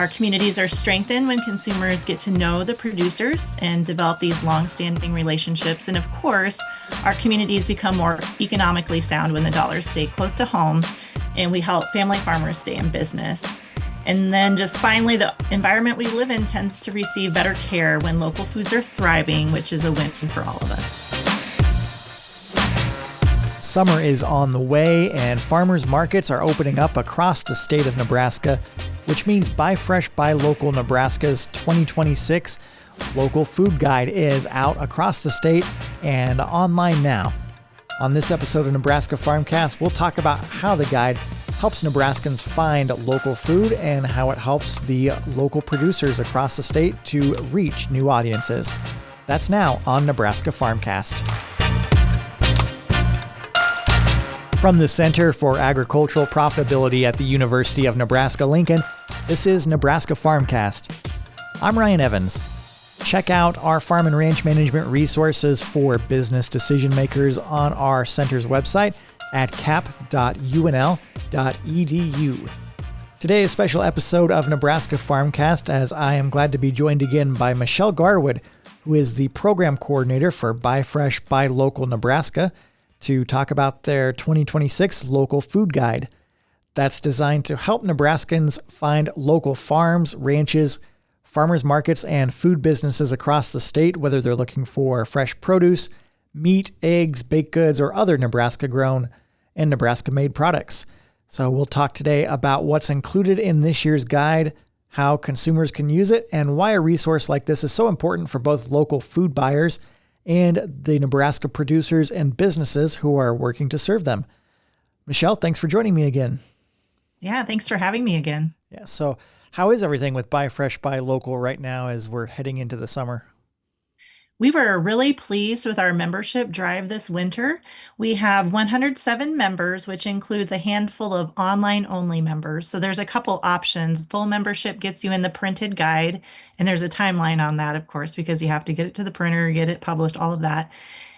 Our communities are strengthened when consumers get to know the producers and develop these long-standing relationships. And of course, our communities become more economically sound when the dollars stay close to home and we help family farmers stay in business. And then just finally, the environment we live in tends to receive better care when local foods are thriving, which is a win for all of us. Summer is on the way and farmers markets are opening up across the state of Nebraska, which means Buy Fresh, Buy Local Nebraska's 2026 Local Food Guide is out across the state and online now. On this episode of Nebraska FARMcast, we'll talk about how the guide helps Nebraskans find local food and how it helps the local producers across the state to reach new audiences. That's now on Nebraska FARMcast. From the Center for Agricultural Profitability at the University of Nebraska-Lincoln, this is Nebraska FARMcast. I'm Ryan Evans. Check out our farm and ranch management resources for business decision makers on our center's website at cap.unl.edu. Today is a special episode of Nebraska FARMcast as I am glad to be joined again by Michelle Garwood, who is the program coordinator for Buy Fresh, Buy Local Nebraska, to talk about their 2026 Local Food Guide. That's designed to help Nebraskans find local farms, ranches, farmers markets, and food businesses across the state, whether they're looking for fresh produce, meat, eggs, baked goods, or other Nebraska-grown and Nebraska-made products. So we'll talk today about what's included in this year's guide, how consumers can use it, and why a resource like this is so important for both local food buyers and the Nebraska producers and businesses who are working to serve them. Michelle, thanks for joining me again. Yeah, thanks for having me again. Yeah, so how is everything with Buy Fresh, Buy Local right now as we're heading into the summer? We were really pleased with our membership drive this winter. We have 107 members, which includes a handful of online-only members. So there's a couple options. Full membership gets you in the printed guide, and there's a timeline on that, of course, because you have to get it to the printer, get it published, all of that.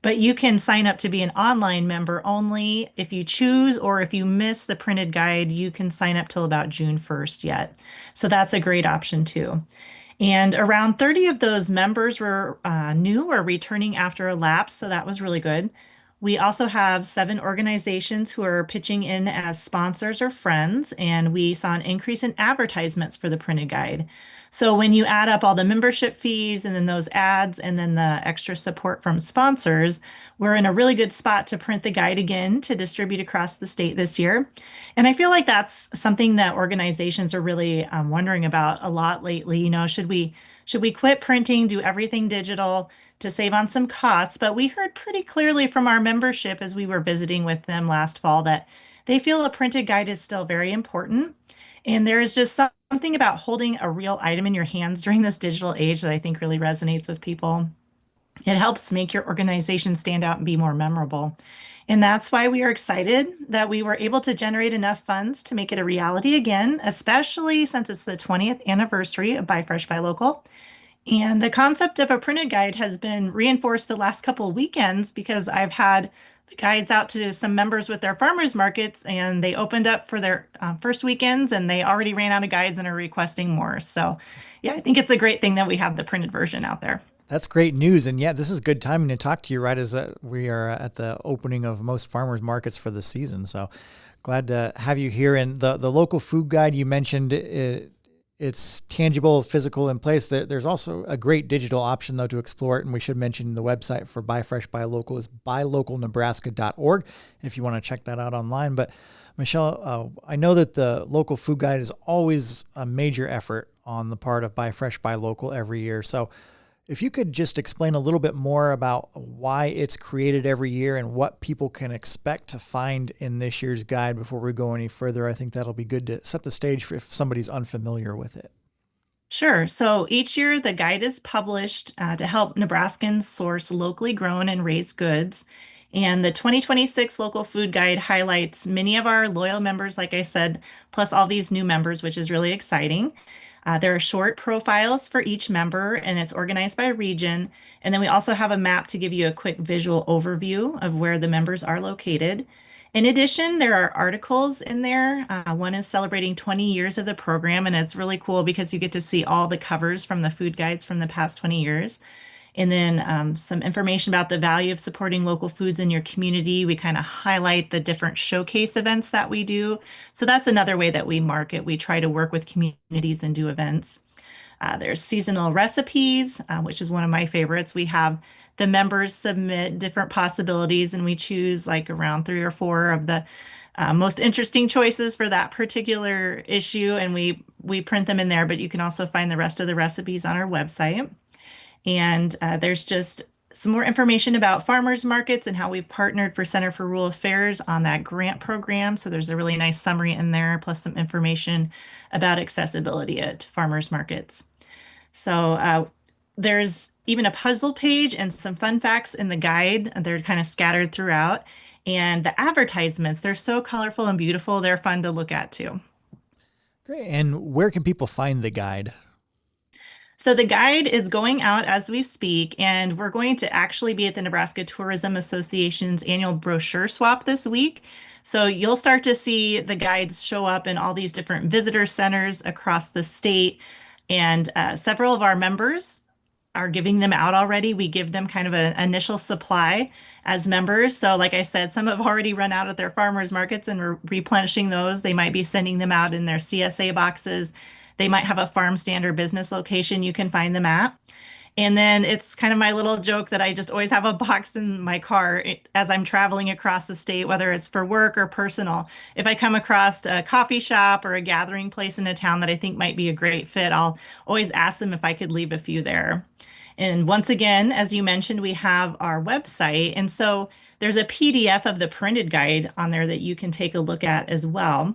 But you can sign up to be an online member only if you choose, or if you miss the printed guide, you can sign up till about June 1st yet. So that's a great option too. And around 30 of those members were new or returning after a lapse, so that was really good. We also have 7 organizations who are pitching in as sponsors or friends, and we saw an increase in advertisements for the printed guide. So when you add up all the membership fees and then those ads and then the extra support from sponsors, we're in a really good spot to print the guide again to distribute across the state this year. And I feel like that's something that organizations are really wondering about a lot lately. You know, should we quit printing, do everything digital to save on some costs? But we heard pretty clearly from our membership as we were visiting with them last fall that they feel a printed guide is still very important. And there is just something about holding a real item in your hands during this digital age that I think really resonates with people. It helps make your organization stand out and be more memorable. And that's why we are excited that we were able to generate enough funds to make it a reality again, especially since it's the 20th anniversary of Buy Fresh, Buy Local. And the concept of a printed guide has been reinforced the last couple of weekends because I've had the guides out to some members with their farmers markets, and they opened up for their first weekends, and they already ran out of guides and are requesting more. So yeah, I think it's a great thing that we have the printed version out there. That's great news. And yeah, this is good timing to talk to you right as we are at the opening of most farmers markets for the season. So glad to have you here. And the local food guide you mentioned, it's tangible, physical in place. There's also a great digital option, though, to explore it. And we should mention the website for Buy Fresh, Buy Local is buylocalnebraska.org if you want to check that out online. But Michelle, I know that the local food guide is always a major effort on the part of Buy Fresh, Buy Local every year. So if you could just explain a little bit more about why it's created every year and what people can expect to find in this year's guide before we go any further, I think that'll be good to set the stage for if somebody's unfamiliar with it. Sure. So each year the guide is published to help Nebraskans source locally grown and raised goods. And the 2026 Local Food Guide highlights many of our loyal members, like I said, plus all these new members, which is really exciting. There are short profiles for each member, and it's organized by region. And then we also have a map to give you a quick visual overview of where the members are located. In addition, there are articles in there. One is celebrating 20 years of the program, and it's really cool because you get to see all the covers from the food guides from the past 20 years. And then some information about the value of supporting local foods in your community. We kind of highlight the different showcase events that we do. So that's another way that we market. We try to work with communities and do events. There's seasonal recipes, which is one of my favorites. We have the members submit different possibilities, and we choose like around three or four of the most interesting choices for that particular issue, and we print them in there. But you can also find the rest of the recipes on our website. And there's just some more information about farmers markets and how we've partnered for Center for Rural Affairs on that grant program. So there's a really nice summary in there, plus some information about accessibility at farmers markets. So there's even a puzzle page and some fun facts in the guide. They're kind of scattered throughout. And the advertisements, they're so colorful and beautiful. They're fun to look at too. Great. And where can people find the guide? So the guide is going out as we speak, and we're going to actually be at the Nebraska Tourism Association's annual brochure swap this week. So you'll start to see the guides show up in all these different visitor centers across the state. And several of our members are giving them out already. We give them kind of an initial supply as members. So, like I said, some have already run out at their farmers markets and we're replenishing those. They might be sending them out in their CSA boxes. They might have a farm stand or business location you can find them at. And then it's kind of my little joke that I just always have a box in my car as I'm traveling across the state, whether it's for work or personal. If I come across a coffee shop or a gathering place in a town that I think might be a great fit, I'll always ask them if I could leave a few there. And once again, as you mentioned, we have our website. And so there's a PDF of the printed guide on there that you can take a look at as well.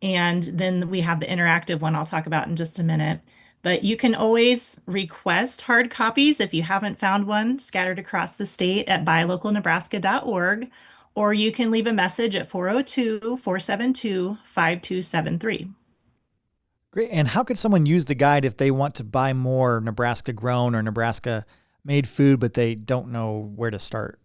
And then we have the interactive one I'll talk about in just a minute. But you can always request hard copies if you haven't found one scattered across the state at buylocalnebraska.org, or you can leave a message at 402-472-5273. Great. And how could someone use the guide if they want to buy more Nebraska grown or Nebraska made food, but they don't know where to start?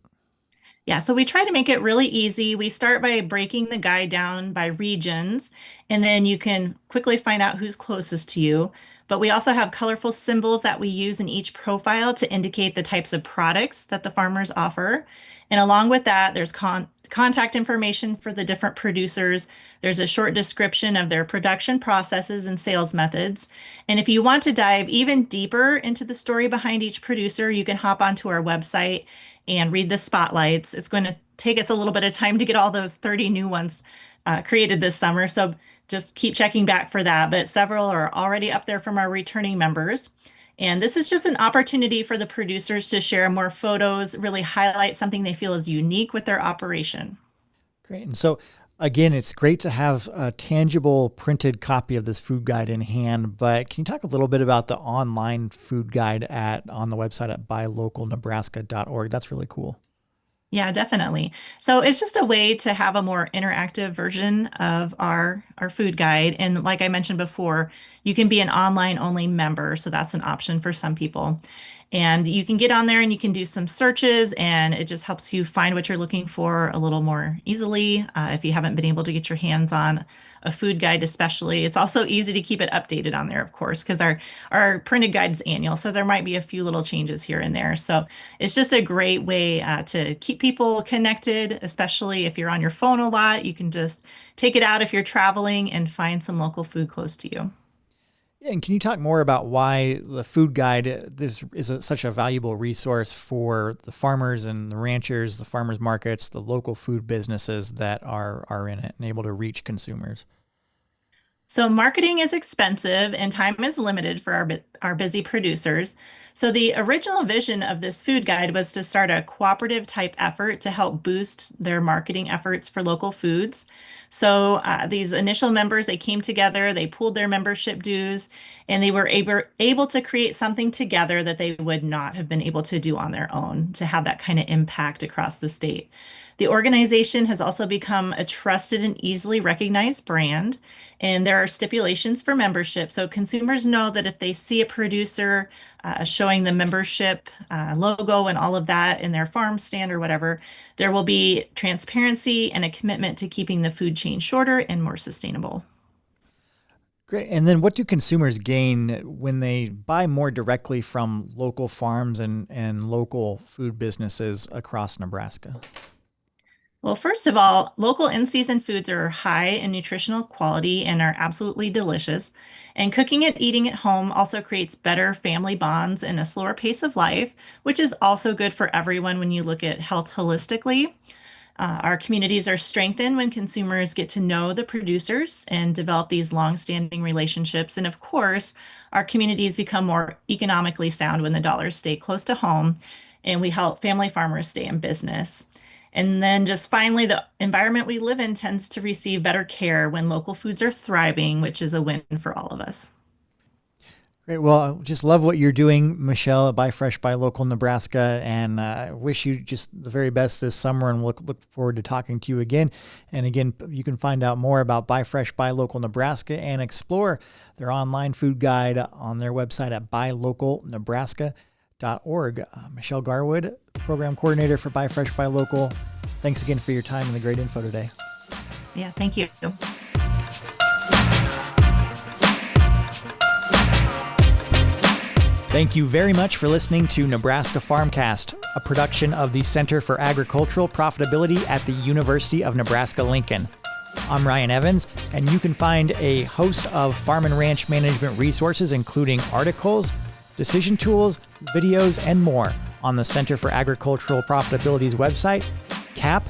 Yeah, so we try to make it really easy. We start by breaking the guide down by regions, and then you can quickly find out who's closest to you. But we also have colorful symbols that we use in each profile to indicate the types of products that the farmers offer. And along with that, there's contact information for the different producers. There's a short description of their production processes and sales methods. And if you want to dive even deeper into the story behind each producer, you can hop onto our website and read the spotlights. It's going to take us a little bit of time to get all those 30 new ones created this summer. So just keep checking back for that. But several are already up there from our returning members. And this is just an opportunity for the producers to share more photos, really highlight something they feel is unique with their operation. Great. And so, again, it's great to have a tangible printed copy of this food guide in hand, but can you talk a little bit about the online food guide on the website at buylocalnebraska.org? That's really cool. Yeah, definitely. So it's just a way to have a more interactive version of our food guide. And like I mentioned before, you can be an online only member. So that's an option for some people. And you can get on there and you can do some searches, and it just helps you find what you're looking for a little more easily. If you haven't been able to get your hands on a food guide, especially, it's also easy to keep it updated on there, of course, because our printed guide is annual. So there might be a few little changes here and there. So it's just a great way to keep people connected, especially if you're on your phone a lot. You can just take it out if you're traveling and find some local food close to you. Yeah, and can you talk more about why the food guide this is such a valuable resource for the farmers and the ranchers, the farmers markets, the local food businesses that are in it and able to reach consumers? So marketing is expensive and time is limited for our busy producers. So the original vision of this food guide was to start a cooperative type effort to help boost their marketing efforts for local foods. So these initial members, they came together, they pooled their membership dues, and they were able to create something together that they would not have been able to do on their own to have that kind of impact across the state. The organization has also become a trusted and easily recognized brand, and there are stipulations for membership. So consumers know that if they see a producer showing the membership logo and all of that in their farm stand or whatever, there will be transparency and a commitment to keeping the food chain shorter and more sustainable. Great. And then what do consumers gain when they buy more directly from local farms and local food businesses across Nebraska? Well, first of all, local in-season foods are high in nutritional quality and are absolutely delicious. And cooking and eating at home also creates better family bonds and a slower pace of life, which is also good for everyone when you look at health holistically. Our communities are strengthened when consumers get to know the producers and develop these long-standing relationships. And of course, our communities become more economically sound when the dollars stay close to home, and we help family farmers stay in business. And then just finally, the environment we live in tends to receive better care when local foods are thriving, which is a win for all of us. Great. Well, I just love what you're doing, Michelle, at Buy Fresh, Buy Local Nebraska, and I wish you just the very best this summer, and look forward to talking to you again. And again, you can find out more about Buy Fresh, Buy Local Nebraska and explore their online food guide on their website at buylocalnebraska.org. Michelle Garwood, Program Coordinator for Buy Fresh, Buy Local. Thanks again for your time and the great info today. Yeah, thank you. Thank you very much for listening to Nebraska FARMcast, a production of the Center for Agricultural Profitability at the University of Nebraska-Lincoln. I'm Ryan Evans, and you can find a host of farm and ranch management resources, including articles, decision tools, videos, and more on the Center for Agricultural Profitability's website, cap.unl.edu.